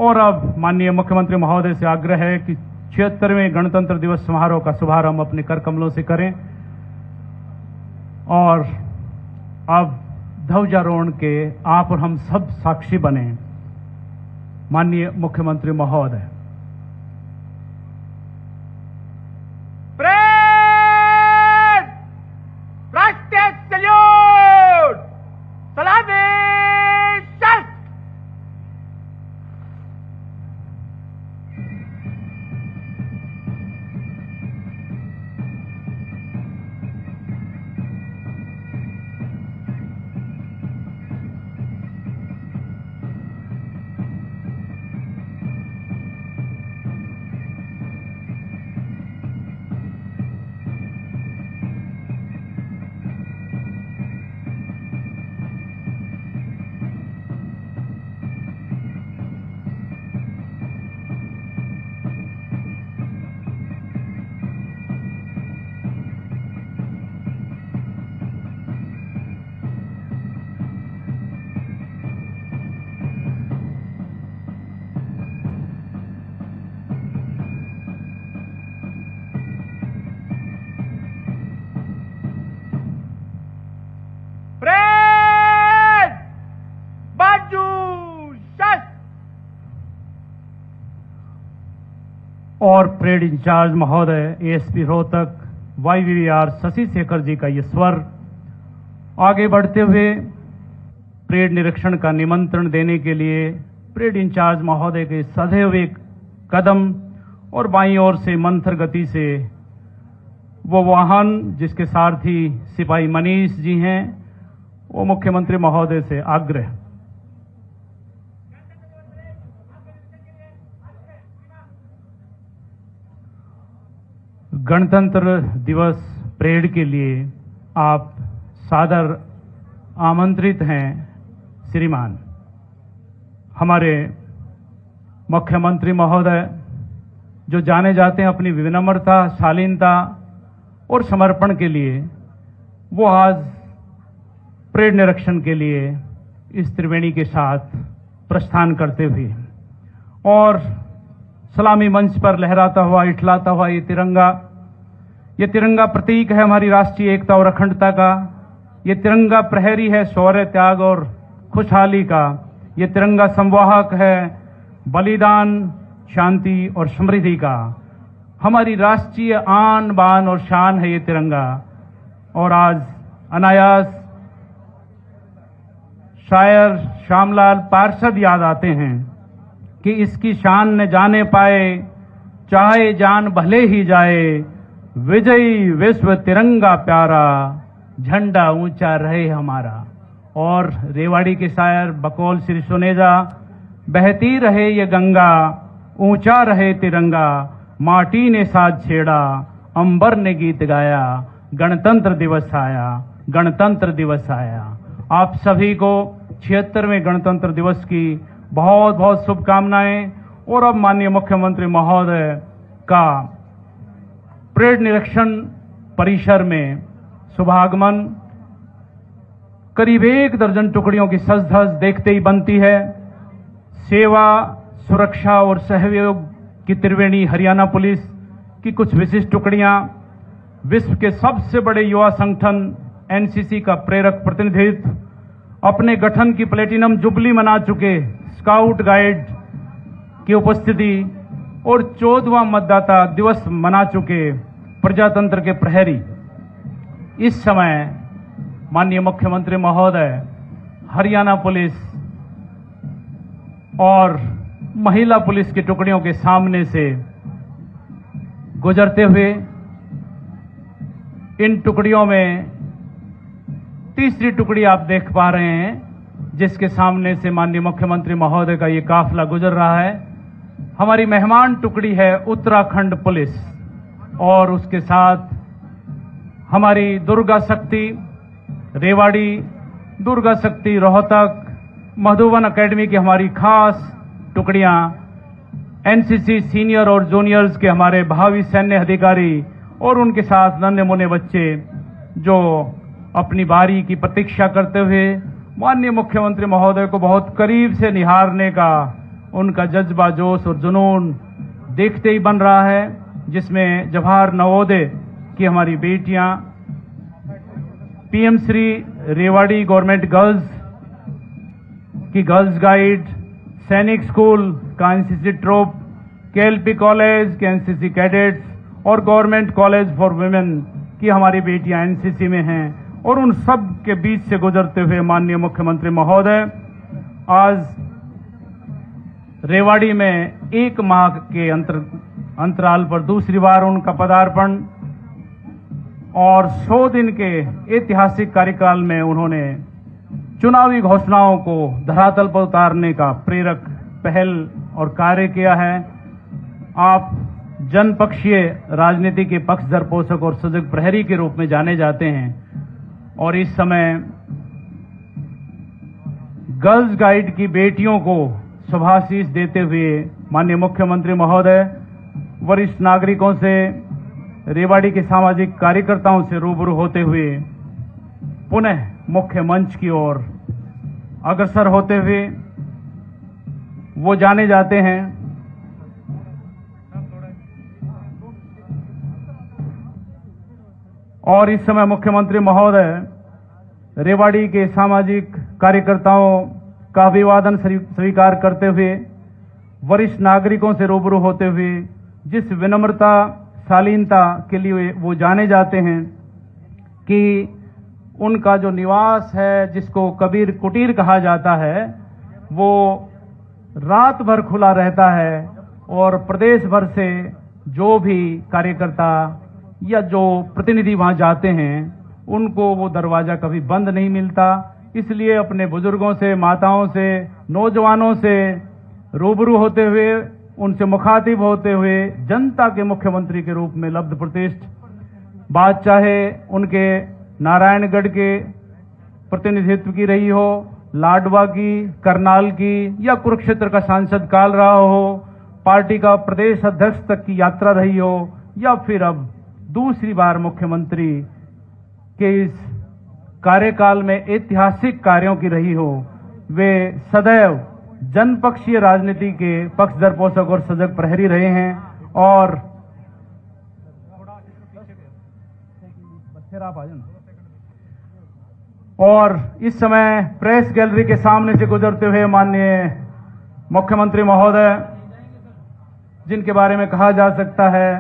और अब माननीय मुख्यमंत्री महोदय से आग्रह है कि 76वें गणतंत्र दिवस समारोह का शुभारंभ अपने कर कमलों से करें और अब ध्वजारोहण के आप और हम सब साक्षी बने। माननीय मुख्यमंत्री महोदय। राष्ट्रीय सल्यूट। सलामी शस्त्र। और परेड इंचार्ज महोदय एएसपी रोहतक वाईवीआर शशि शेखर जी का ये स्वर आगे बढ़ते हुए परेड निरीक्षण का निमंत्रण देने के लिए परेड इंचार्ज महोदय के सधे हुए कदम और बाईं ओर से मंथर गति से वो वाहन जिसके सारथी सिपाही मनीष जी हैं, वो मुख्यमंत्री महोदय से आग्रह। गणतंत्र दिवस परेड के लिए आप सादर आमंत्रित हैं श्रीमान। हमारे मुख्यमंत्री महोदय जो जाने जाते हैं अपनी विनम्रता, शालीनता और समर्पण के लिए, वो आज परेड निरीक्षण के लिए इस त्रिवेणी के साथ प्रस्थान करते हुए और सलामी मंच पर लहराता हुआ, इठलाता हुआ ये तिरंगा प्रतीक है हमारी राष्ट्रीय एकता और अखंडता का। ये तिरंगा प्रहरी है शौर्य, त्याग और खुशहाली का। ये तिरंगा संवाहक है बलिदान, शांति और समृद्धि का। हमारी राष्ट्रीय आन बान और शान है ये तिरंगा। और आज अनायास शायर श्यामलाल पार्षद याद आते हैं कि इसकी शान न जाने पाए, चाहे जान भले ही जाए, विजयी विश्व तिरंगा प्यारा, झंडा ऊंचा रहे हमारा। और रेवाड़ी के शायर बकौल श्री सुनेजा, बहती रहे ये गंगा, ऊंचा रहे तिरंगा, माटी ने साज छेड़ा, अंबर ने गीत गाया, गणतंत्र दिवस आया, गणतंत्र दिवस आया। आप सभी को 76वें गणतंत्र दिवस की बहुत बहुत शुभकामनाएं। और अब माननीय मुख्यमंत्री महोदय का परेड निरीक्षण परिसर में शुभागमन करीब 1 दर्जन टुकड़ियों की सज धज देखते ही बनती है। सेवा, सुरक्षा और सहयोग की त्रिवेणी हरियाणा पुलिस की कुछ विशिष्ट टुकड़ियां, विश्व के सबसे बड़े युवा संगठन एनसीसी का प्रेरक प्रतिनिधित्व, अपने गठन की प्लेटिनम जुबली मना चुके स्काउट गाइड की उपस्थिति और 14वां मतदाता दिवस मना चुके प्रजातंत्र के प्रहरी। इस समय माननीय मुख्यमंत्री महोदय हरियाणा पुलिस और महिला पुलिस की टुकड़ियों के सामने से गुजरते हुए इन टुकड़ियों में तीसरी टुकड़ी आप देख पा रहे हैं, जिसके सामने से माननीय मुख्यमंत्री महोदय का ये काफिला गुजर रहा है। हमारी मेहमान टुकड़ी है उत्तराखंड पुलिस और उसके साथ हमारी दुर्गा शक्ति रेवाड़ी, दुर्गा शक्ति रोहतक, मधुबन एकेडमी की हमारी खास टुकड़ियां, एनसीसी सीनियर और जूनियर्स के हमारे भावी सैन्य अधिकारी और उनके साथ नन्हे मुन्ने बच्चे जो अपनी बारी की प्रतीक्षा करते हुए माननीय मुख्यमंत्री महोदय को बहुत करीब से निहारने का उनका जज्बा, जोश और जुनून देखते ही बन रहा है, जिसमें जवाहर नवोदय की हमारी बेटियां, PM Shri Rewari government girls की गर्ल्स गाइड, सैनिक स्कूल का एनसीसी ट्रूप, केएलपी कॉलेज के एनसीसी कैडेट्स और गवर्नमेंट कॉलेज फॉर वुमेन की हमारी बेटियां एनसीसी में हैं। और उन सब के बीच से गुजरते हुए माननीय मुख्यमंत्री महोदय आज रेवाड़ी में 1 माह के अंतराल पर दूसरी बार उनका पदार्पण और 100 दिन के ऐतिहासिक कार्यकाल में उन्होंने चुनावी घोषणाओं को धरातल पर उतारने का प्रेरक पहल और कार्य किया है। आप जनपक्षीय राजनीति के पक्षधर, पोषक और सजग प्रहरी के रूप में जाने जाते हैं और इस समय गर्ल्स गाइड की बेटियों को शुभाशीष देते हुए माननीय मुख्यमंत्री महोदय वरिष्ठ नागरिकों से, रेवाड़ी के सामाजिक कार्यकर्ताओं से रूबरू होते हुए पुनः मुख्य मंच की ओर अग्रसर होते हुए वो जाने जाते हैं। और इस समय मुख्यमंत्री महोदय रेवाड़ी के सामाजिक कार्यकर्ताओं का अभिवादन स्वीकार करते हुए वरिष्ठ नागरिकों से रूबरू होते हुए जिस विनम्रता, शालीनता के लिए वो जाने जाते हैं कि उनका जो निवास है, जिसको कबीर कुटीर कहा जाता है, वो रात भर खुला रहता है और प्रदेश भर से जो भी कार्यकर्ता या जो प्रतिनिधि वहां जाते हैं उनको वो दरवाजा कभी बंद नहीं मिलता। इसलिए अपने बुजुर्गों से, माताओं से, नौजवानों से रूबरू होते हुए, उनसे मुखातिब होते हुए जनता के मुख्यमंत्री के रूप में लब्ध प्रतिष्ठ, बात चाहे उनके नारायणगढ़ के प्रतिनिधित्व की रही हो, लाडवा की, करनाल की या कुरुक्षेत्र का सांसद काल रहा हो, पार्टी का प्रदेश अध्यक्ष तक की यात्रा रही हो या फिर अब दूसरी बार मुख्यमंत्री के इस कार्यकाल में ऐतिहासिक कार्यों की रही हो, वे सदैव जनपक्षीय राजनीति के पक्षधर, पोषक और सजग प्रहरी रहे हैं। और इस समय प्रेस गैलरी के सामने से गुजरते हुए माननीय मुख्यमंत्री महोदय, जिनके बारे में कहा जा सकता है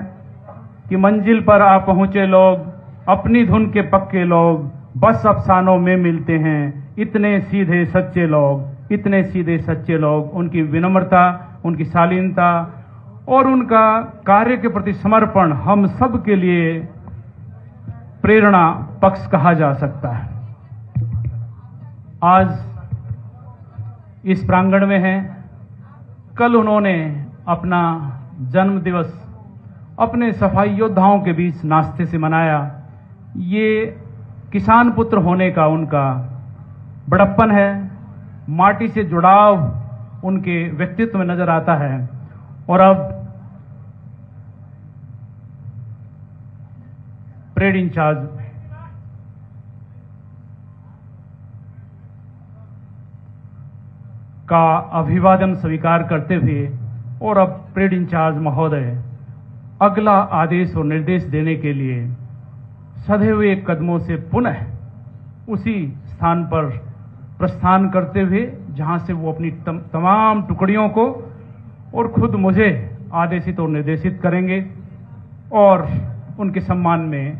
कि मंजिल पर आ पहुंचे लोग, अपनी धुन के पक्के लोग, बस अफसानों में मिलते हैं, इतने सीधे सच्चे लोग, इतने सीधे सच्चे लोग। उनकी विनम्रता, उनकी शालीनता और उनका कार्य के प्रति समर्पण हम सब के लिए प्रेरणा पक्ष कहा जा सकता है। आज इस प्रांगण में हैं, कल उन्होंने अपना जन्म दिवस अपने सफाई योद्धाओं के बीच नाश्ते से मनाया। ये किसान पुत्र होने का उनका बड़प्पन है, माटी से जुड़ाव उनके व्यक्तित्व में नजर आता है। और अब परेड इंचार्ज का अभिवादन स्वीकार करते हुए और अब परेड इंचार्ज महोदय अगला आदेश और निर्देश देने के लिए सधे हुए कदमों से पुनः उसी स्थान पर प्रस्थान करते हुए जहां से वो अपनी तमाम टुकड़ियों को और खुद मुझे आदेशित और निर्देशित करेंगे। और उनके सम्मान में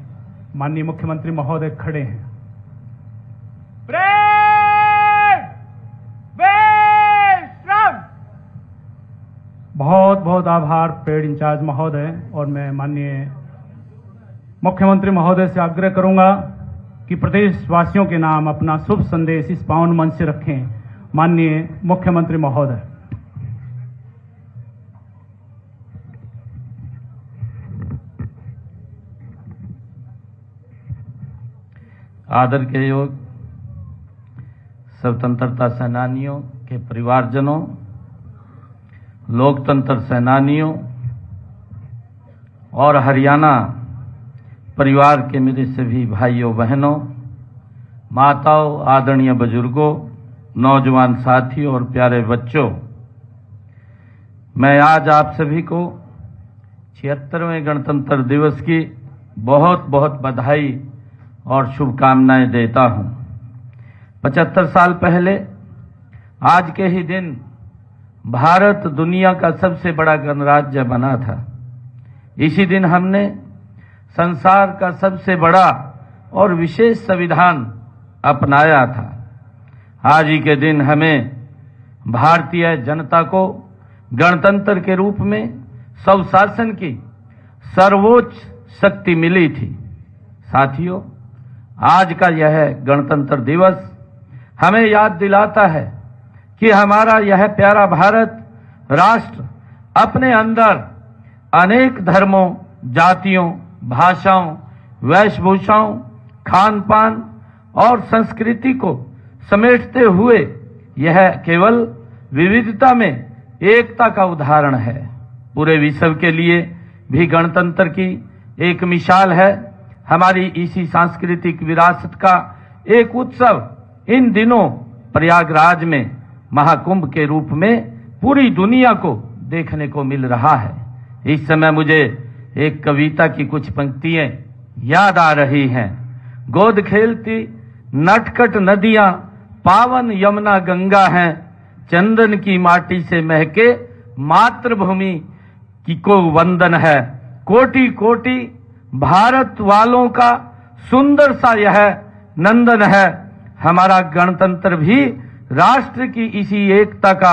माननीय मुख्यमंत्री महोदय खड़े हैं। बहुत बहुत आभार परेड इंचार्ज महोदय। और मैं माननीय मुख्यमंत्री महोदय से आग्रह करूंगा कि प्रदेशवासियों के नाम अपना शुभ संदेश इस पावन मंच से रखें। माननीय मुख्यमंत्री महोदय। आदर के योग स्वतंत्रता सेनानियों के परिवारजनों, लोकतंत्र सेनानियों और हरियाणा परिवार के मेरे सभी भाइयों बहनों, माताओं, आदरणीय बुजुर्गों, नौजवान साथियों और प्यारे बच्चों, मैं आज आप सभी को 76वें गणतंत्र दिवस की बहुत बहुत बधाई और शुभकामनाएं देता हूं। 75 साल पहले आज के ही दिन भारत दुनिया का सबसे बड़ा गणराज्य बना था। इसी दिन हमने संसार का सबसे बड़ा और विशेष संविधान अपनाया था। आज ही के दिन हमें भारतीय जनता को गणतंत्र के रूप में स्वशासन की सर्वोच्च शक्ति मिली थी। साथियों, आज का यह गणतंत्र दिवस हमें याद दिलाता है कि हमारा यह प्यारा भारत राष्ट्र अपने अंदर अनेक धर्मों, जातियों, भाषाओं, वेशभूषाओं, खान पान और संस्कृति को समेटते हुए यह केवल विविधता में एकता का उदाहरण है। पूरे विश्व के लिए भी गणतंत्र की एक मिसाल है। हमारी इसी सांस्कृतिक विरासत का एक उत्सव इन दिनों प्रयागराज में महाकुंभ के रूप में पूरी दुनिया को देखने को मिल रहा है। इस समय मुझे एक कविता की कुछ पंक्तियां याद आ रही हैं। गोद खेलती नटखट नदियां पावन यमुना गंगा हैं, चंदन की माटी से महके मातृभूमि की को वंदन है। कोटि कोटि भारत वालों का सुंदर सा यह नंदन है। हमारा गणतंत्र भी राष्ट्र की इसी एकता का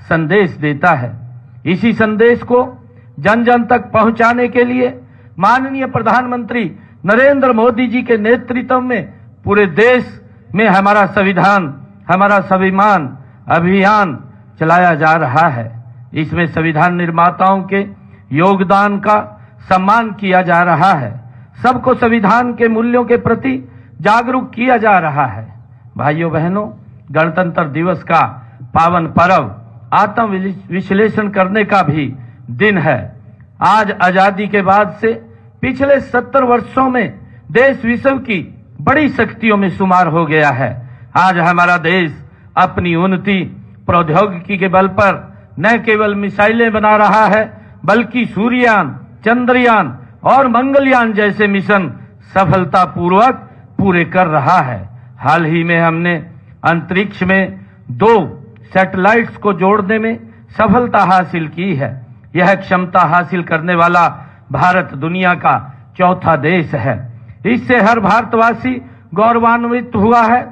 संदेश देता है। इसी संदेश को जन जन तक पहुंचाने के लिए माननीय प्रधानमंत्री नरेंद्र मोदी जी के नेतृत्व में पूरे देश में हमारा संविधान, हमारा स्वाभिमान अभियान चलाया जा रहा है। इसमें संविधान निर्माताओं के योगदान का सम्मान किया जा रहा है। सबको संविधान के मूल्यों के प्रति जागरूक किया जा रहा है। भाइयों बहनों, गणतंत्र दिवस का पावन पर्व आत्म विश्लेषण करने का भी दिन है। आज आजादी के बाद से पिछले 70 वर्षों में देश विश्व की बड़ी शक्तियों में शुमार हो गया है। आज हमारा देश अपनी उन्नति प्रौद्योगिकी के बल पर न केवल मिसाइलें बना रहा है, बल्कि सूर्ययान, चंद्रयान और मंगलयान जैसे मिशन सफलतापूर्वक पूरे कर रहा है। हाल ही में हमने अंतरिक्ष में 2 सैटेलाइट्स को जोड़ने में सफलता हासिल की है। यह क्षमता हासिल करने वाला भारत दुनिया का चौथा देश है। इससे हर भारतवासी गौरवान्वित हुआ है।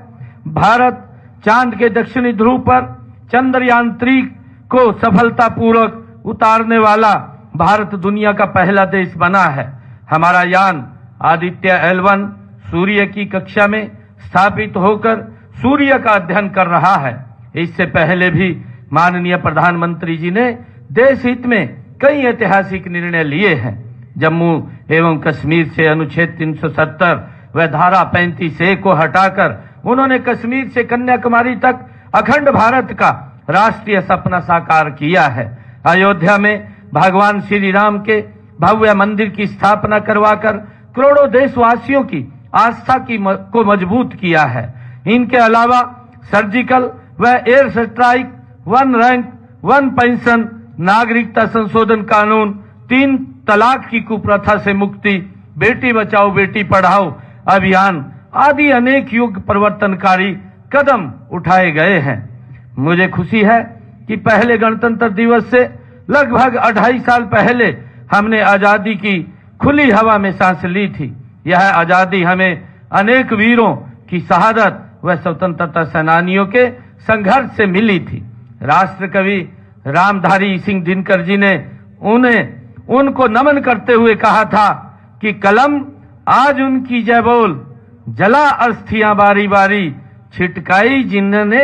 भारत चांद के दक्षिणी ध्रुव पर चंद्रयान 3 को सफलतापूर्वक उतारने वाला भारत दुनिया का पहला देश बना है। हमारा यान आदित्य L1 सूर्य की कक्षा में स्थापित होकर सूर्य का अध्ययन कर रहा है। इससे पहले भी माननीय प्रधानमंत्री जी ने देश हित में कई ऐतिहासिक निर्णय लिए हैं। जम्मू एवं कश्मीर से अनुच्छेद 370 व धारा 35A को हटाकर उन्होंने कश्मीर से कन्याकुमारी तक अखंड भारत का राष्ट्रीय सपना साकार किया है। अयोध्या में भगवान श्री राम के भव्य मंदिर की स्थापना करवाकर करोड़ों देशवासियों की आस्था को मजबूत किया है। इनके अलावा सर्जिकल व एयर स्ट्राइक, 1 रैंक 1 पेंशन, नागरिकता संशोधन कानून, 3 तलाक की कुप्रथा से मुक्ति, बेटी बचाओ बेटी पढ़ाओ अभियान आदि अनेक युग परिवर्तनकारी कदम उठाए गए हैं। मुझे खुशी है कि पहले गणतंत्र दिवस से लगभग 2.5 साल पहले हमने आजादी की खुली हवा में सांस ली थी। यह आजादी हमें अनेक वीरों की शहादत व स्वतंत्रता सेनानियों के संघर्ष से मिली थी। राष्ट्र कवि रामधारी सिंह दिनकर जी ने उनको नमन करते हुए कहा था कि कलम आज उनकी जय बोल, जला अस्थियां बारी बारी, छिटकाई जिन्होंने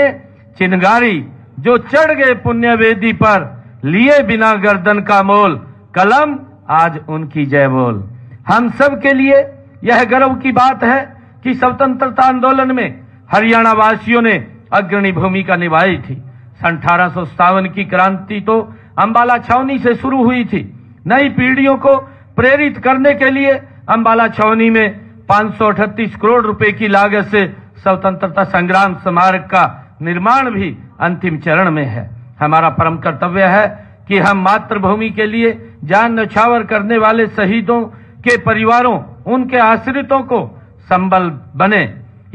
चिनगारी, जो चढ़ गए पुण्य वेदी पर, लिए बिना गर्दन का मोल, कलम आज उनकी जय बोल। हम सब के लिए यह गर्व की बात है कि स्वतंत्रता आंदोलन में हरियाणा वासियों ने अग्रणी भूमिका निभाई थी। 1857 की क्रांति तो अंबाला छावनी से शुरू हुई थी। नई पीढ़ियों को प्रेरित करने के लिए अंबाला छावनी में 538 करोड़ रुपए की लागत से स्वतंत्रता संग्राम स्मारक का निर्माण भी अंतिम चरण में है। हमारा परम कर्तव्य है कि हम मातृभूमि के लिए जान न्यौछावर करने वाले शहीदों के परिवारों, उनके आश्रितों को संबल बने।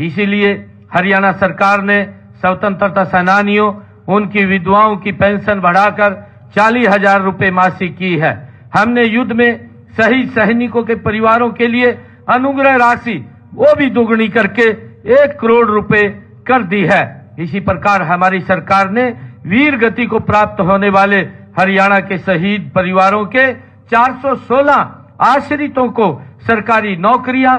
इसीलिए हरियाणा सरकार ने स्वतंत्रता सेनानियों, उनकी विधवाओं की पेंशन बढ़ाकर 40,000 रुपए मासिक की है। हमने युद्ध में शहीद सैनिकों के परिवारों के लिए अनुग्रह राशि वो भी दुगनी करके 1 करोड़ रुपए कर दी है। इसी प्रकार हमारी सरकार ने वीर गति को प्राप्त होने वाले हरियाणा के शहीद परिवारों के 416 आश्रितों को सरकारी नौकरियां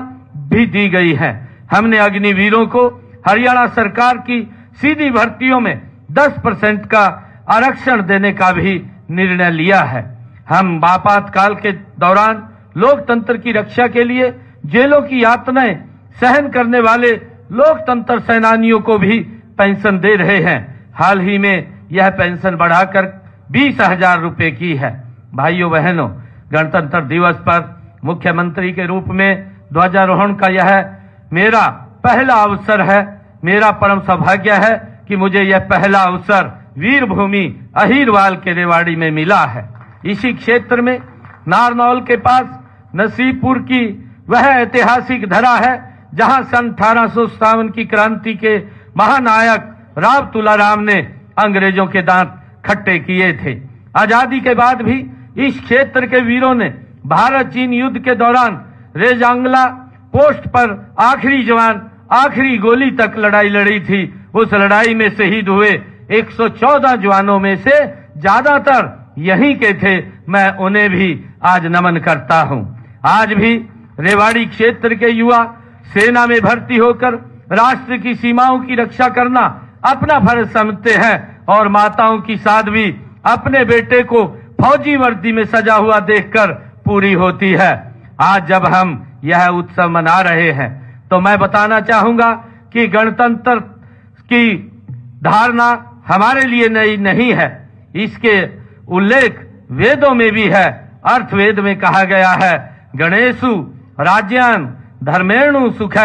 भी दी गई हैं। हमने अग्निवीरों को हरियाणा सरकार की सीधी भर्तियों में 10% का आरक्षण देने का भी निर्णय लिया है। हम आपातकाल के दौरान लोकतंत्र की रक्षा के लिए जेलों की यातनाएं सहन करने वाले लोकतंत्र सेनानियों को भी पेंशन दे रहे हैं। हाल ही में यह पेंशन बढ़ाकर 20,000 रुपए की है। भाइयों बहनों, गणतंत्र दिवस पर मुख्यमंत्री के रूप में ध्वजारोहण का यह मेरा पहला अवसर है। मेरा परम सौभाग्य है कि मुझे यह पहला अवसर वीरभूमि अहीरवाल के रेवाड़ी में मिला है। इसी क्षेत्र में नारनौल के पास नसीबपुर की वह ऐतिहासिक धरा है जहां सन 1857 की क्रांति के महानायक राव तुलाराम ने अंग्रेजों के दांत खट्टे किए थे। आजादी के बाद भी इस क्षेत्र के वीरों ने भारत चीन युद्ध के दौरान रेजांगला पोस्ट पर आखिरी जवान आखिरी गोली तक लड़ाई लड़ी थी। उस लड़ाई में शहीद हुए 114 जवानों में से ज्यादातर यहीं के थे। मैं उन्हें भी आज नमन करता हूं। आज भी रेवाड़ी क्षेत्र के युवा सेना में भर्ती होकर राष्ट्र की सीमाओं की रक्षा करना अपना फर्ज समझते हैं और माताओं की साध्वी अपने बेटे को फौजी वर्दी में सजा हुआ देखकर पूरी होती है। आज जब हम यह उत्सव मना रहे हैं तो मैं बताना चाहूंगा कि गणतंत्र की धारणा हमारे लिए नई नहीं है। इसके उल्लेख वेदों में भी है। अर्थवेद में कहा गया है, गणेशु राज्यान धर्मेणु सुख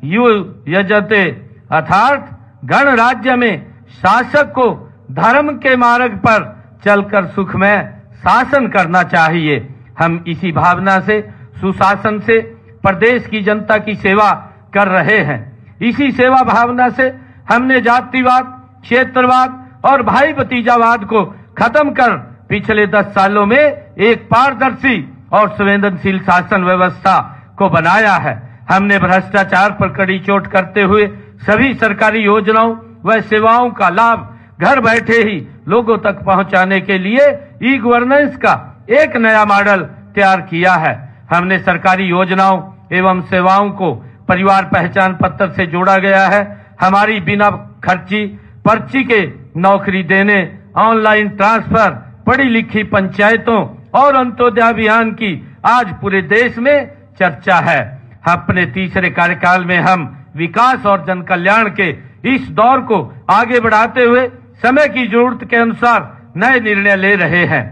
यु यजते, अर्थात गण राज्य में शासक को धर्म के मार्ग पर चलकर सुख में शासन करना चाहिए। हम इसी भावना से सुशासन से प्रदेश की जनता की सेवा कर रहे हैं। इसी सेवा भावना से हमने जातिवाद, क्षेत्रवाद और भाई भतीजावाद को खत्म कर पिछले 10 सालों में एक पारदर्शी और संवेदनशील शासन व्यवस्था को बनाया है। हमने भ्रष्टाचार पर कड़ी चोट करते हुए सभी सरकारी योजनाओं व सेवाओं का लाभ घर बैठे ही लोगों तक पहुंचाने के लिए ई गवर्नेंस का एक नया मॉडल तैयार किया है। हमने सरकारी योजनाओं एवं सेवाओं को परिवार पहचान पत्र से जोड़ा गया है। हमारी बिना खर्ची पर्ची के नौकरी देने, ऑनलाइन ट्रांसफर, पढ़ी लिखी पंचायतों और अंत्योदय अभियान की आज पूरे देश में चर्चा है। अपने तीसरे कार्यकाल में हम विकास और जन कल्याण के इस दौर को आगे बढ़ाते हुए समय की जरूरत के अनुसार नए निर्णय ले रहे हैं।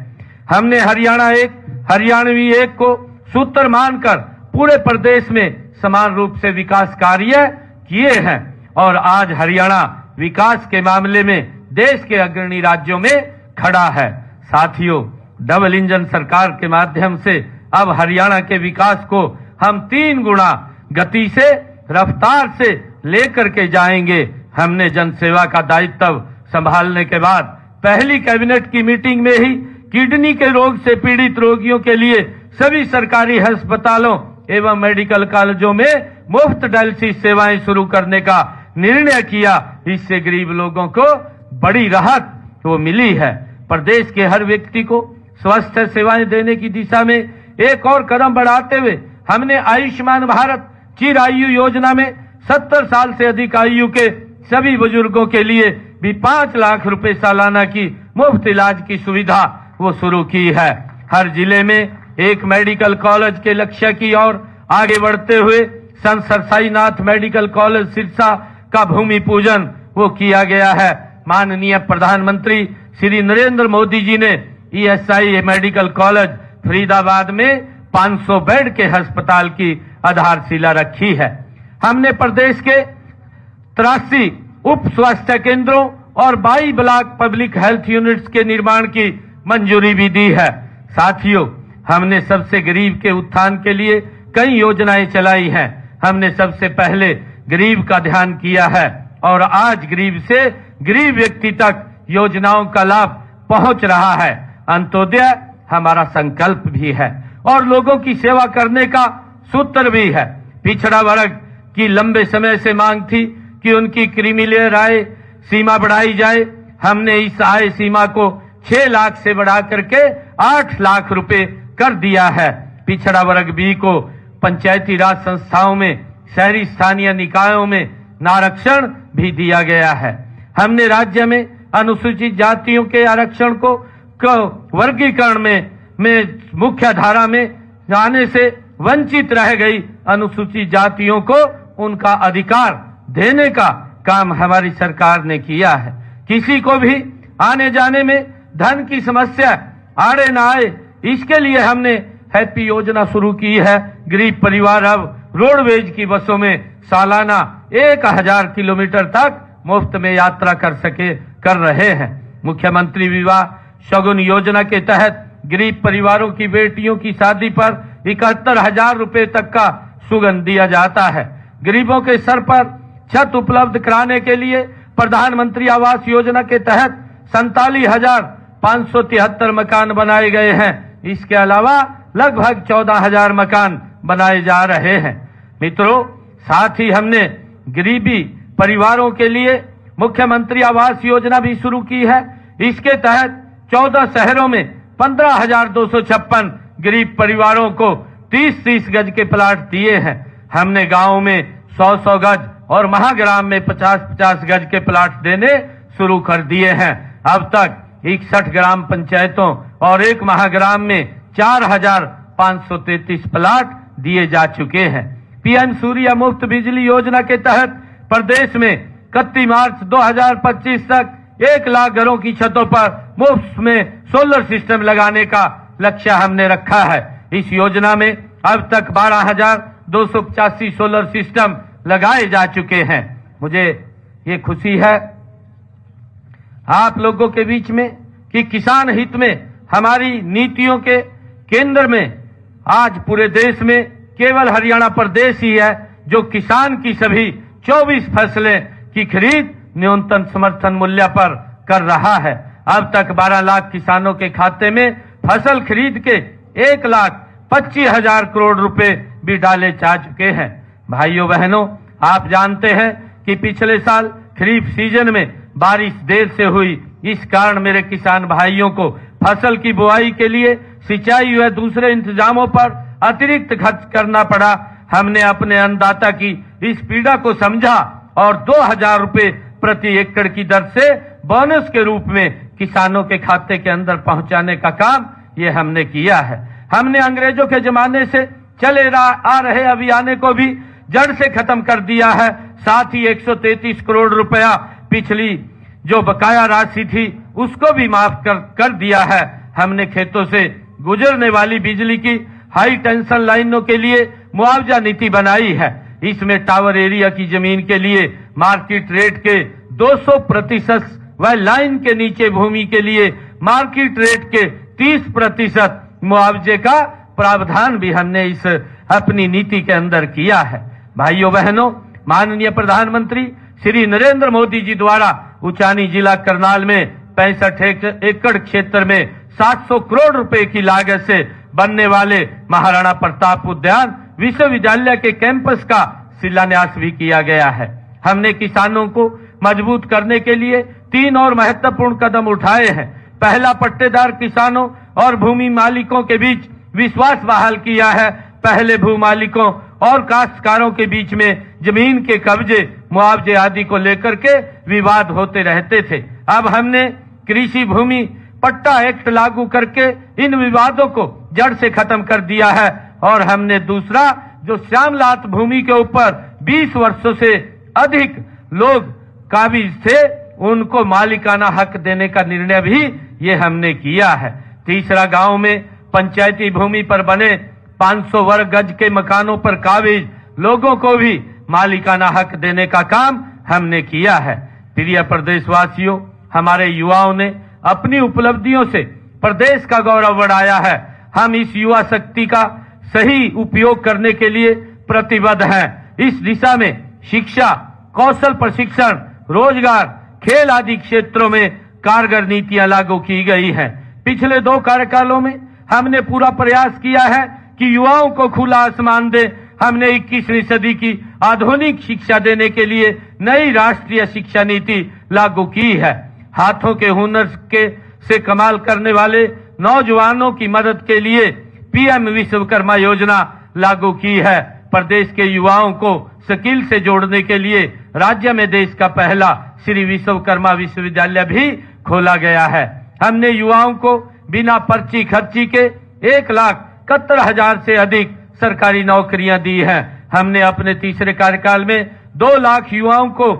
हमने हरियाणवी एक को सूत्र मानकर पूरे प्रदेश में समान रूप से विकास कार्य किए हैं और आज हरियाणा विकास के मामले में देश के अग्रणी राज्यों में खड़ा है। साथियों, डबल इंजन सरकार के माध्यम से अब हरियाणा के विकास को हम 3 गुना गति से, रफ्तार से लेकर के जाएंगे। हमने जनसेवा का दायित्व संभालने के बाद पहली कैबिनेट की मीटिंग में ही किडनी के रोग से पीड़ित रोगियों के लिए सभी सरकारी अस्पतालों एवं मेडिकल कॉलेजों में मुफ्त डायलिसिस सेवाएं शुरू करने का निर्णय किया। इससे गरीब लोगों को बड़ी राहत वो मिली है। प्रदेश के हर व्यक्ति को स्वास्थ्य सेवाएं देने की दिशा में एक और कदम बढ़ाते हुए हमने आयुष्मान भारत चिरायु योजना में 70 साल से अधिक आयु के सभी बुजुर्गों के लिए भी 5 लाख रुपए सालाना की मुफ्त इलाज की सुविधा वो शुरू की है। हर जिले में एक मेडिकल कॉलेज के लक्ष्य की ओर आगे बढ़ते हुए संत सरसाईनाथ मेडिकल कॉलेज सिरसा का भूमि पूजन वो किया गया है। माननीय प्रधानमंत्री श्री नरेंद्र मोदी जी ने ईएसआई मेडिकल कॉलेज फरीदाबाद में 500 बेड के अस्पताल की आधारशिला रखी है। हमने प्रदेश के 83 उप स्वास्थ्य केंद्रों और 22 ब्लॉक पब्लिक हेल्थ यूनिट्स के निर्माण की मंजूरी भी दी है। साथियों, हमने सबसे गरीब के उत्थान के लिए कई योजनाएं चलाई हैं। हमने सबसे पहले गरीब का ध्यान किया है और आज गरीब से गरीब व्यक्ति तक योजनाओं का लाभ पहुंच रहा है। अंत्योदय हमारा संकल्प भी है और लोगों की सेवा करने का सूत्र भी है। पिछड़ा वर्ग की लंबे समय से मांग थी कि उनकी क्रीमीलेयर आय सीमा बढ़ाई जाए। हमने इस आय सीमा को 6 लाख से बढ़ा करके 8 लाख रुपए कर दिया है। पिछड़ा वर्ग बी को पंचायती राज संस्थाओं में, शहरी स्थानीय निकायों में आरक्षण भी दिया गया है। हमने राज्य में अनुसूचित जातियों के आरक्षण को वर्गीकरण में मुख्य धारा में जाने से वंचित रह गई अनुसूचित जातियों को उनका अधिकार देने का काम हमारी सरकार ने किया है। किसी को भी आने जाने में धन की समस्या आड़े न आए, इसके लिए हमने हैप्पी योजना शुरू की है। गरीब परिवार अब रोडवेज की बसों में सालाना 1000 किलोमीटर तक मुफ्त में यात्रा कर रहे हैं। मुख्यमंत्री विवाह शगुन योजना के तहत गरीब परिवारों की बेटियों की शादी पर 71,000 रुपए तक का सुगन दिया जाता है। गरीबों के सर पर छत उपलब्ध कराने के लिए प्रधानमंत्री आवास योजना के तहत 47,573 मकान बनाए गए हैं। इसके अलावा लगभग 14,000 मकान बनाए जा रहे हैं। मित्रों, साथ ही हमने गरीबी परिवारों के लिए मुख्यमंत्री आवास योजना भी शुरू की है। इसके तहत 14 शहरों में 15,256 गरीब परिवारों को 30-30 गज के प्लाट दिए हैं। हमने गांव में 100-100 गज और महाग्राम में 50-50 गज के प्लाट देने शुरू कर दिए हैं। अब तक 61 ग्राम पंचायतों और एक महाग्राम में 4,533 प्लाट दिए जा चुके हैं। पीएम सूर्य मुफ्त बिजली योजना के तहत प्रदेश में 31 मार्च 2025 तक 1 लाख घरों की छतों पर मुफ्त में सोलर सिस्टम लगाने का लक्ष्य हमने रखा है। इस योजना में अब तक 12,285 सोलर सिस्टम लगाए जा चुके हैं। मुझे ये खुशी है आप लोगों के बीच में कि किसान हित में हमारी नीतियों के केंद्र में आज पूरे देश में केवल हरियाणा प्रदेश ही है जो किसान की सभी 24 फसलें की खरीद न्यूनतम समर्थन मूल्य पर कर रहा है। अब तक 12 लाख किसानों के खाते में फसल खरीद के 1,25,000 करोड़ रुपए भी डाले जा चुके हैं। भाइयों बहनों, आप जानते हैं कि पिछले साल खरीफ सीजन में बारिश देर से हुई। इस कारण मेरे किसान भाइयों को फसल की बुआई के लिए सिंचाई व दूसरे इंतजामों पर अतिरिक्त खर्च करना पड़ा। हमने अपने अन्नदाता की इस पीड़ा को समझा और 2,000 रुपए प्रति एकड़ की दर से बोनस के रूप में किसानों के खाते के अंदर पहुंचाने का काम ये हमने किया है। हमने अंग्रेजों के जमाने से चले आ रहे अभियान को भी जड़ से खत्म कर दिया है। साथ ही 133 करोड़ रुपया पिछली जो बकाया राशि थी उसको भी माफ कर दिया है। हमने खेतों से गुजरने वाली बिजली की हाई टेंशन लाइनों के लिए मुआवजा नीति बनाई है। इसमें टावर एरिया की जमीन के लिए मार्केट रेट के 200% व लाइन के नीचे भूमि के लिए मार्केट रेट के 30% मुआवजे का प्रावधान भी हमने इस अपनी नीति के अंदर किया है। भाइयों बहनों, माननीय प्रधानमंत्री श्री नरेंद्र मोदी जी द्वारा उचानी जिला करनाल में 65 एकड़ क्षेत्र में 700 करोड़ रुपए की लागत से बनने वाले महाराणा प्रताप उद्यान विश्वविद्यालय के कैंपस का शिलान्यास भी किया गया है। हमने किसानों को मजबूत करने के लिए 3 और महत्वपूर्ण कदम उठाए हैं। पहला, पट्टेदार किसानों और भूमि मालिकों के बीच विश्वास बहाल किया है। पहले भू मालिकों और काश्तकारों के बीच में जमीन के कब्जे, मुआवजे आदि को लेकर के विवाद होते रहते थे। अब हमने कृषि भूमि पट्टा एक्ट लागू करके इन विवादों को जड़ से खत्म कर दिया है। और हमने दूसरा, जो श्यामलात भूमि के ऊपर 20 वर्षों से अधिक लोग काबिज थे, उनको मालिकाना हक देने का निर्णय भी ये हमने किया है। तीसरा, गांव में पंचायती भूमि पर बने 500 वर्ग गज के मकानों पर काबिज लोगों को भी मालिकाना हक देने का काम हमने किया है। प्रिय प्रदेशवासियों, हमारे युवाओं ने अपनी उपलब्धियों से प्रदेश का गौरव बढ़ाया है। हम इस युवा शक्ति का सही उपयोग करने के लिए प्रतिबद्ध हैं। इस दिशा में शिक्षा, कौशल प्रशिक्षण, रोजगार, खेल आदि क्षेत्रों में कारगर नीतियां लागू की गई हैं। पिछले 2 कार्यकालों में हमने पूरा प्रयास किया है कि युवाओं को खुला आसमान दे। हमने 21वीं सदी की आधुनिक शिक्षा देने के लिए नई राष्ट्रीय शिक्षा नीति लागू की है। हाथों के हुनर से कमाल करने वाले नौजवानों की मदद के लिए पीएम विश्वकर्मा योजना लागू की है। प्रदेश के युवाओं को स्किल से जोड़ने के लिए राज्य में देश का पहला श्री विश्वकर्मा विश्वविद्यालय भी खोला गया है। हमने युवाओं को बिना पर्ची खर्ची के 1,71,000 से अधिक सरकारी नौकरियां दी हैं। हमने अपने तीसरे कार्यकाल में 2 लाख युवाओं को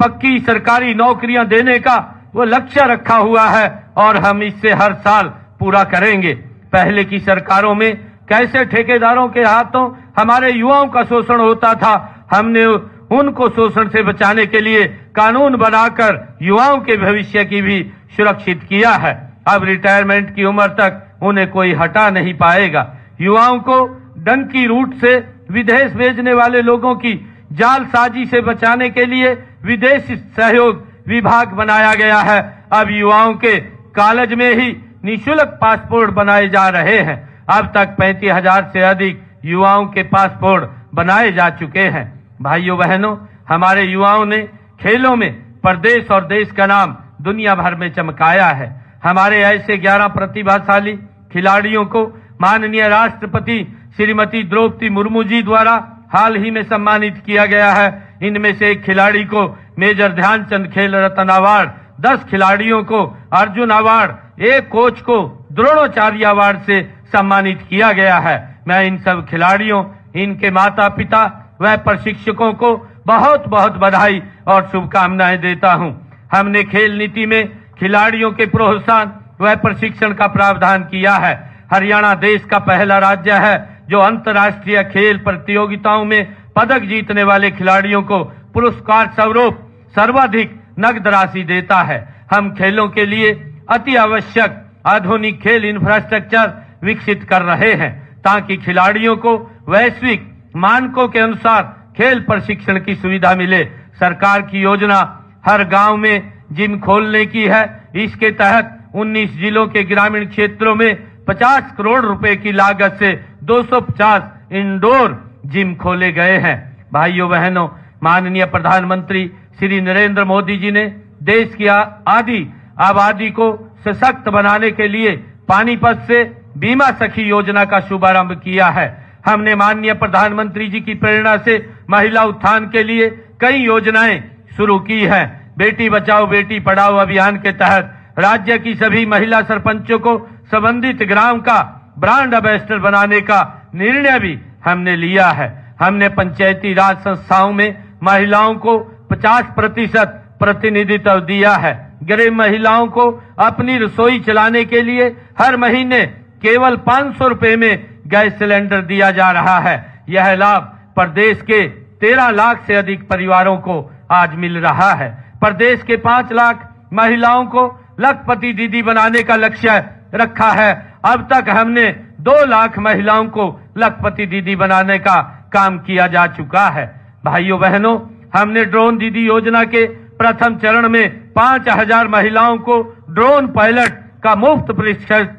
पक्की सरकारी नौकरियां देने का वो लक्ष्य रखा हुआ है और हम इससे हर साल पूरा करेंगे। पहले की सरकारों में कैसे ठेकेदारों के हाथों हमारे युवाओं का शोषण होता था, हमने उनको शोषण से बचाने के लिए कानून बनाकर युवाओं के भविष्य की भी सुरक्षित किया है। अब रिटायरमेंट की उम्र तक उन्हें कोई हटा नहीं पाएगा। युवाओं को डंकी रूट से विदेश भेजने वाले लोगों की जालसाजी से बचाने के लिए विदेश सहयोग विभाग बनाया गया है। अब युवाओं के कॉलेज में ही निःशुल्क पासपोर्ट बनाए जा रहे हैं। अब तक 35,000 से अधिक युवाओं के पासपोर्ट बनाए जा चुके हैं। भाइयों बहनों, हमारे युवाओं ने खेलों में प्रदेश और देश का नाम दुनिया भर में चमकाया है। हमारे ऐसे 11 प्रतिभाशाली खिलाड़ियों को माननीय राष्ट्रपति श्रीमती द्रौपदी मुर्मू जी द्वारा हाल ही में सम्मानित किया गया है। इनमें से एक खिलाड़ी को मेजर ध्यानचंद खेल रत्न अवार्ड, 10 खिलाड़ियों को अर्जुन अवार्ड, 1 कोच को द्रोणाचार्य अवार्ड से सम्मानित किया गया है। मैं इन सब खिलाड़ियों, इनके माता पिता व प्रशिक्षकों को बहुत बहुत बधाई और शुभकामनाएं देता हूं। हमने खेल नीति में खिलाड़ियों के प्रोत्साहन व प्रशिक्षण का प्रावधान किया है। हरियाणा देश का पहला राज्य है जो अंतर्राष्ट्रीय खेल प्रतियोगिताओं में पदक जीतने वाले खिलाड़ियों को पुरस्कार स्वरूप सर्वाधिक नगद राशि देता है। हम खेलों के लिए अति आवश्यक आधुनिक खेल इंफ्रास्ट्रक्चर विकसित कर रहे हैं ताकि खिलाड़ियों को वैश्विक मानकों के अनुसार खेल प्रशिक्षण की सुविधा मिले। सरकार की योजना हर गांव में जिम खोलने की है। इसके तहत 19 जिलों के ग्रामीण क्षेत्रों में 50 करोड़ रुपए की लागत से 250 इंडोर जिम खोले गए हैं। भाइयों बहनों, माननीय प्रधानमंत्री श्री नरेंद्र मोदी जी ने देश की आबादी को सशक्त बनाने के लिए पानीपत से बीमा सखी योजना का शुभारंभ किया है। हमने माननीय प्रधानमंत्री जी की प्रेरणा से महिला उत्थान के लिए कई योजनाएं शुरू की हैं। बेटी बचाओ बेटी पढ़ाओ अभियान के तहत राज्य की सभी महिला सरपंचों को संबंधित ग्राम का ब्रांड एम्बेसडर बनाने का निर्णय भी हमने लिया है। हमने पंचायती राज संस्थाओं में महिलाओं को 50% प्रतिनिधित्व दिया है। गरीब महिलाओं को अपनी रसोई चलाने के लिए हर महीने केवल 500 रुपए में गैस सिलेंडर दिया जा रहा है। यह लाभ प्रदेश के 13 लाख से अधिक परिवारों को आज मिल रहा है। प्रदेश के 5 लाख महिलाओं को लखपति दीदी बनाने का लक्ष्य रखा है। अब तक हमने 2 लाख महिलाओं को लखपति दीदी बनाने का काम किया जा चुका है। भाइयों बहनों, हमने ड्रोन दीदी योजना के प्रथम चरण में 5,000 महिलाओं को ड्रोन पायलट का मुफ्त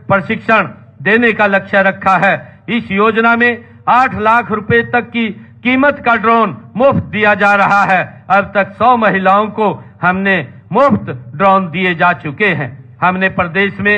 प्रशिक्षण देने का लक्ष्य रखा है। इस योजना में 8 लाख रुपए तक की कीमत का ड्रोन मुफ्त दिया जा रहा है। अब तक 100 महिलाओं को हमने मुफ्त ड्रोन दिए जा चुके हैं। हमने प्रदेश में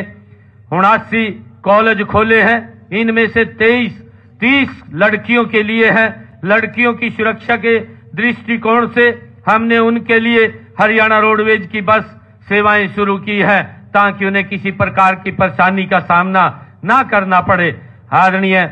79 कॉलेज खोले हैं। इनमें से 30 लड़कियों के लिए हैं। लड़कियों की सुरक्षा के दृष्टिकोण से हमने उनके लिए हरियाणा रोडवेज की बस सेवाएं शुरू की है ताकि उन्हें किसी प्रकार की परेशानी का सामना ना करना पड़े। आदरणीय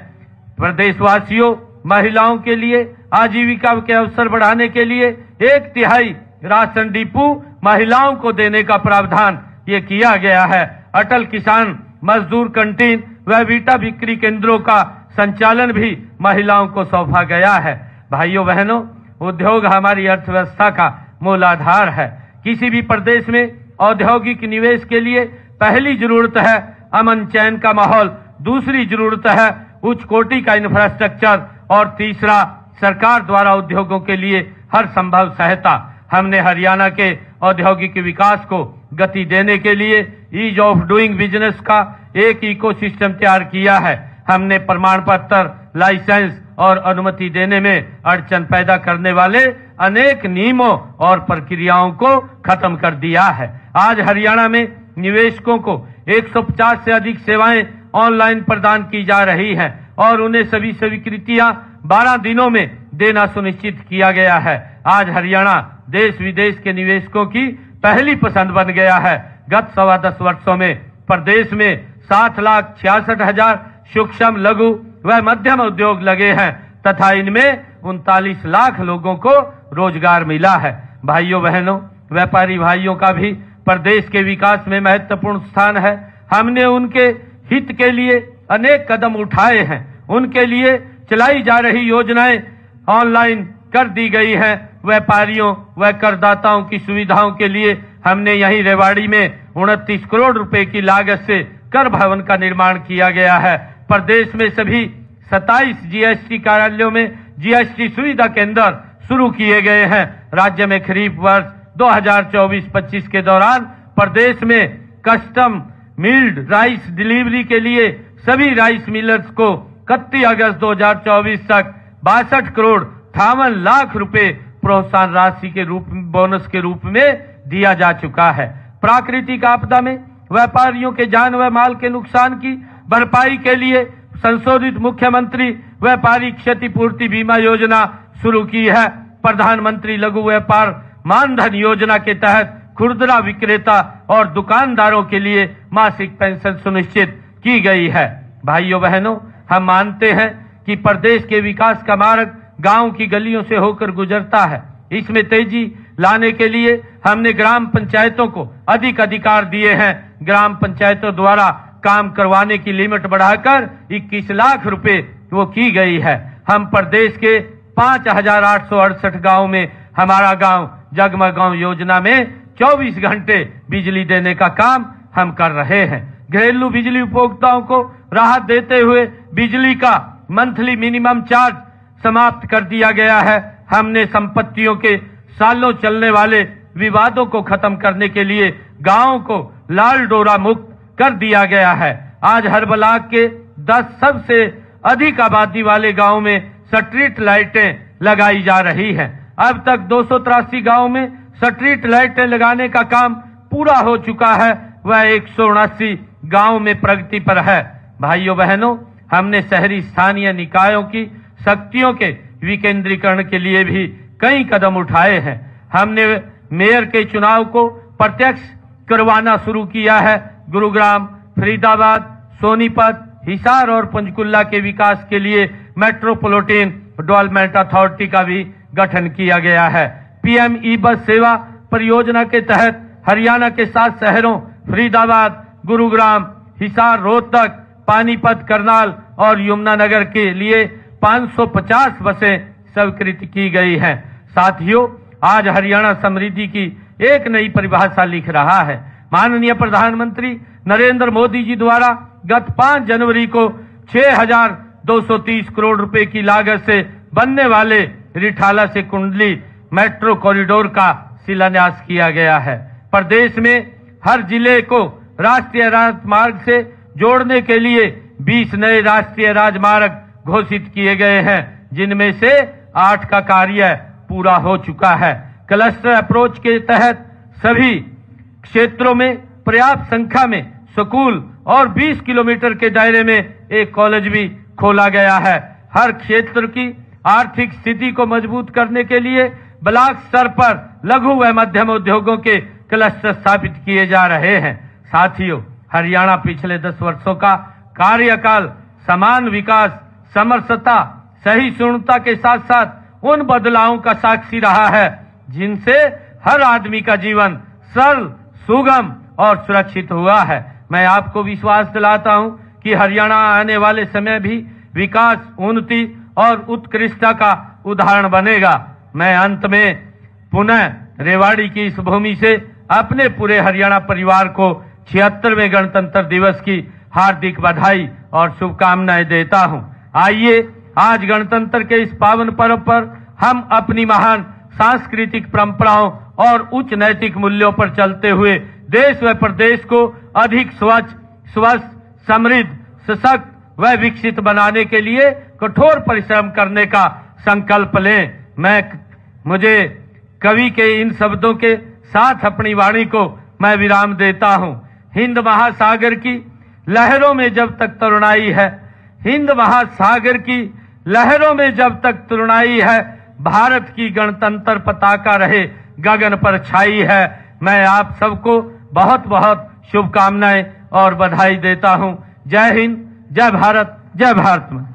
प्रदेशवासियों, महिलाओं के लिए आजीविका के अवसर बढ़ाने के लिए 1/3 राशन डिपो महिलाओं को देने का प्रावधान ये किया गया है। अटल किसान मजदूर कैंटीन व वीटा बिक्री केंद्रों का संचालन भी महिलाओं को सौंपा गया है। भाइयों बहनों, उद्योग हमारी अर्थव्यवस्था का मूल आधार है। किसी भी प्रदेश में औद्योगिक निवेश के लिए पहली जरूरत है अमन चैन का माहौल, दूसरी जरूरत है उच्च कोटि का इंफ्रास्ट्रक्चर और तीसरा सरकार द्वारा उद्योगों के लिए हर संभव सहायता। हमने हरियाणा के औद्योगिक विकास को गति देने के लिए ईज ऑफ डूइंग बिजनेस का एक इकोसिस्टम तैयार किया है। हमने प्रमाण पत्र, लाइसेंस और अनुमति देने में अड़चन पैदा करने वाले अनेक नियमों और प्रक्रियाओं को खत्म कर दिया है। आज हरियाणा में निवेशकों को 150 से अधिक सेवाएं ऑनलाइन प्रदान की जा रही हैं और उन्हें सभी स्वीकृतियां 12 दिनों में देना सुनिश्चित किया गया है। आज हरियाणा देश विदेश के निवेशकों की पहली पसंद बन गया है। गत 10.25 वर्षों में प्रदेश में 7,66,000 सूक्ष्म, लघु व मध्यम उद्योग लगे हैं तथा इनमें 39 लाख लोगों को रोजगार मिला है। भाइयों बहनों, व्यापारी भाइयों का भी प्रदेश के विकास में महत्वपूर्ण स्थान है। हमने उनके हित के लिए अनेक कदम उठाए हैं। उनके लिए चलाई जा रही योजनाएं ऑनलाइन कर दी गई हैं। व्यापारियों व करदाताओं की सुविधाओं के लिए हमने यहीं रेवाड़ी में 29 करोड़ रुपए की लागत से कर भवन का निर्माण किया गया है। प्रदेश में सभी 27 जीएसटी कार्यालयों में जीएसटी सुविधा केंद्र शुरू किए गए हैं। राज्य में खरीफ वर्ष 2024-25 के दौरान प्रदेश में कस्टम मिल्ड राइस डिलीवरी के लिए सभी राइस मिलर्स को 31 अगस्त 2024 तक 62 करोड़ 58 लाख रुपए प्रोत्साहन राशि के रूप में बोनस के रूप में दिया जा चुका है। प्राकृतिक आपदा में व्यापारियों के जान व माल के नुकसान की भरपाई के लिए संशोधित मुख्यमंत्री व्यापारी क्षतिपूर्ति बीमा योजना शुरू की है। प्रधानमंत्री लघु व्यापार मानधन योजना के तहत खुदरा विक्रेता और दुकानदारों के लिए मासिक पेंशन सुनिश्चित की गई है। भाइयों बहनों, हम मानते हैं कि प्रदेश के विकास का मार्ग गांव की गलियों से होकर गुजरता है। इसमें तेजी लाने के लिए हमने ग्राम पंचायतों को अधिक अधिकार दिए हैं। ग्राम पंचायतों द्वारा काम करवाने की लिमिट बढ़ाकर 21 लाख रुपए वो की गई है। हम प्रदेश के 5,868 गाँव में हमारा गांव जगमग गांव योजना में 24 घंटे बिजली देने का काम हम कर रहे हैं। घरेलू बिजली उपभोक्ताओं को राहत देते हुए बिजली का मंथली मिनिमम चार्ज समाप्त कर दिया गया है। हमने संपत्तियों के सालों चलने वाले विवादों को खत्म करने के लिए गांवों को लाल डोरा मुक्त कर दिया गया है। आज हर ब्लॉक के 10 सबसे अधिक आबादी वाले गांव में स्ट्रीट लाइटें लगाई जा रही हैं। अब तक 283 गांव में स्ट्रीट लाइटें लगाने का काम पूरा हो चुका है। वह 179 गांव में प्रगति पर है। भाइयों बहनों, हमने शहरी स्थानीय निकायों की शक्तियों के विकेंद्रीकरण के लिए भी कई कदम उठाए हैं। हमने मेयर के चुनाव को प्रत्यक्ष करवाना शुरू किया है। गुरुग्राम, फरीदाबाद, सोनीपत, हिसार और पंचकुला के विकास के लिए मेट्रोपॉलिटन डेवलपमेंट अथॉरिटी का भी गठन किया गया है। पीएम ई बस सेवा परियोजना के तहत हरियाणा के 7 शहरों फरीदाबाद, गुरुग्राम, हिसार, रोहतक, पानीपत, करनाल और यमुनानगर के लिए 550 बसें स्वीकृत की गई हैं। साथियों, आज हरियाणा समृद्धि की एक नई परिभाषा लिख रहा है। माननीय प्रधानमंत्री नरेंद्र मोदी जी द्वारा गत 5 जनवरी को 6,230 करोड़ रुपए की लागत से बनने वाले रिठाला से कुंडली मेट्रो कॉरिडोर का शिलान्यास किया गया है। प्रदेश में हर जिले को राष्ट्रीय राजमार्ग से जोड़ने के लिए 20 नए राष्ट्रीय राजमार्ग घोषित किए गए हैं, जिनमें से 8 का कार्य पूरा हो चुका है। क्लस्टर अप्रोच के तहत सभी क्षेत्रों में पर्याप्त संख्या में स्कूल और 20 किलोमीटर के दायरे में एक कॉलेज भी खोला गया है। हर क्षेत्र की आर्थिक स्थिति को मजबूत करने के लिए ब्लॉक स्तर पर लघु व मध्यम उद्योगों के क्लस्टर स्थापित किए जा रहे हैं। साथियों, हरियाणा पिछले 10 वर्षों का कार्यकाल समान विकास, समरसता, सहिष्णुता के साथ साथ उन बदलावों का साक्षी रहा है जिनसे हर आदमी का जीवन सरल, सुगम और सुरक्षित हुआ है। मैं आपको विश्वास दिलाता हूं कि हरियाणा आने वाले समय भी विकास, उन्नति और उत्कृष्टता का उदाहरण बनेगा। मैं अंत में पुनः रेवाड़ी की इस भूमि से अपने पूरे हरियाणा परिवार को 76वें गणतंत्र दिवस की हार्दिक बधाई और शुभकामनाएं देता हूं। आइए आज गणतंत्र के इस पावन पर्व पर हम अपनी महान सांस्कृतिक परंपराओं और उच्च नैतिक मूल्यों पर चलते हुए देश व प्रदेश को अधिक स्वच्छ, स्वस्थ, समृद्ध, सशक्त व विकसित बनाने के लिए कठोर परिश्रम करने का संकल्प लें। मुझे कवि के इन शब्दों के साथ अपनी वाणी को मैं विराम देता हूं। हिंद महासागर की लहरों में जब तक तरुणाई है, हिंद महासागर की लहरों में जब तक तरुणाई है, भारत की गणतंत्र पताका रहे गगन पर छाई है। मैं आप सबको बहुत बहुत शुभकामनाएं और बधाई देता हूं। जय हिंद, जय भारत, जय भारत मां।